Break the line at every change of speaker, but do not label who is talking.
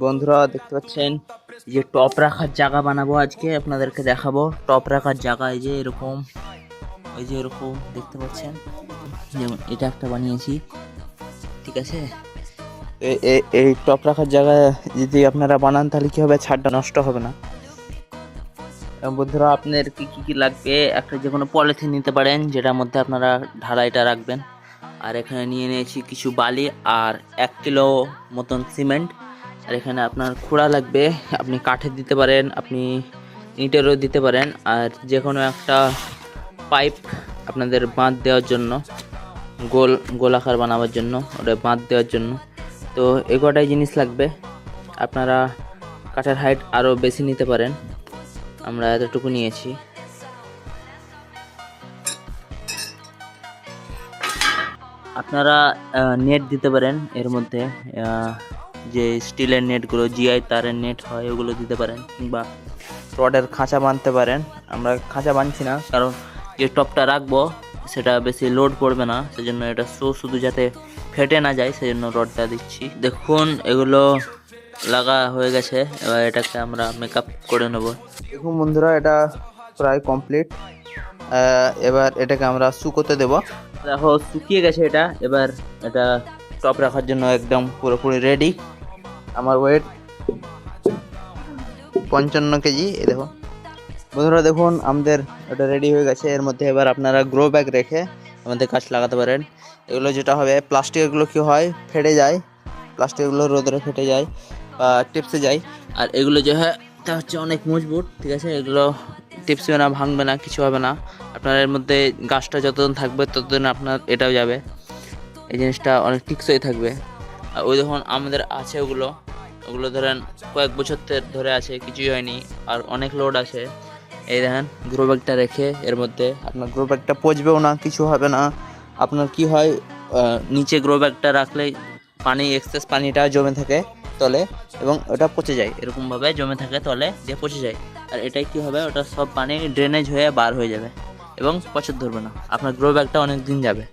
বন্ধুরা দেখতে পাচ্ছেন এই যে টপ রাখার জায়গা বানাবো আজকে আপনাদেরকে দেখাবো। টপ রাখার জায়গা এই যে এরকম, এই যে এরকম দেখতে পাচ্ছেন, যেমন এটা একটা বানিয়েছি, ঠিক আছে। এই টপ রাখার জায়গা যদি আপনারা বানান তাহলে কি হবে, ছাদটা নষ্ট হবে না। এবং বন্ধুরা আপনাদের কি কি লাগবে, একটা যে কোনো পলিথিন নিতে পারেন যেটার মধ্যে আপনারা ঢালাইটা রাখবেন। আর এখানে নিয়ে নিয়েছি কিছু বালি আর 1 কিলো মতন সিমেন্ট। আর এখানে আপনার খোঁড়া লাগবে, আপনি কাঠের দিতে পারেন, আপনি ইটেরও দিতে পারেন। আর যে কোনো একটা পাইপ আপনাদের বাঁধ দেওয়ার জন্য, গোলাকার বানাবার জন্য, ওটা বাঁধ দেওয়ার জন্য। তো এই কটাই জিনিস লাগবে। আপনারা কাঠের হাইট আরও বেশি নিতে পারেন, আমরা এতটুকু নিয়েছি। আপনারা নেট দিতে পারেন এর মধ্যে, যে স্টিলের নেটগুলো, জিআই তারের নেট হয় ওগুলো দিতে পারেন, কিংবা রডের খাঁচা বাঁধতে পারেন। আমরা খাঁচা বাঁধছি না, কারণ যে টপটা রাখবো সেটা বেশি লোড পড়বে না, সেজন্য এটা শুধু যাতে ফেটে না যায় সেজন্য রডটা দিচ্ছি। দেখুন এগুলো লাগা হয়ে গেছে, এবার এটাকে আমরা মেকআপ করে নেব। দেখুন বন্ধুরা এটা প্রায় কমপ্লিট। এবার এটাকে আমরা শুকোতে দেব। দেখো শুকিয়ে গেছে এটা। এবার এটা টপ রাখার জন্য একদম পুরোপুরি রেডি। আমার ওয়েট 55 কেজি। এই দেখো বন্ধুরা, দেখুন আমাদের এটা রেডি হয়ে গেছে। এর মধ্যে এবার আপনারা গ্রো ব্যাগ রেখে আমাদের গাছ লাগাতে পারেন। এগুলো যেটা হবে, প্লাস্টিকগুলো কি হয়, ফেটে যায়, প্লাস্টিকগুলো রোদে ফেটে যায় বা টিপসে যায়। আর এগুলো যে হয় তা হচ্ছে অনেক মজবুত, ঠিক আছে। এগুলো টিপসবে না, ভাঙবে না, কিছু হবে না। আপনার এর মধ্যে গাছটা যতদিন থাকবে ততদিন আপনার এটাও যাবে, এই জিনিসটা অনেক টিকসই থাকবে। আর ওই দেখুন আমাদের আছে ওগুলো, ওগুলো ধরেন কয়েক বছর ধরে আছে, কিছুই হয়নি, আর অনেক লোড আছে। এই দেখেন গ্রো ব্যাগটা রেখে এর মধ্যে আপনার গ্রো ব্যাগটা পচবেও না, কিছু হবে না। আপনার কি হয়, নিচে গ্রো ব্যাগটা রাখলে পানি, এক্সেস পানিটা জমে থাকে তলে, এবং ওটা পচে যায়, এরকমভাবে জমে থাকে তলে দিয়ে পচে যায়। আর এটাই কি হবে, ওটা সব পানি ড্রেনেজ হয়ে বার হয়ে যাবে এবং পচন ধরবে না, আপনার গ্রো ব্যাগটা অনেক দিন যাবে।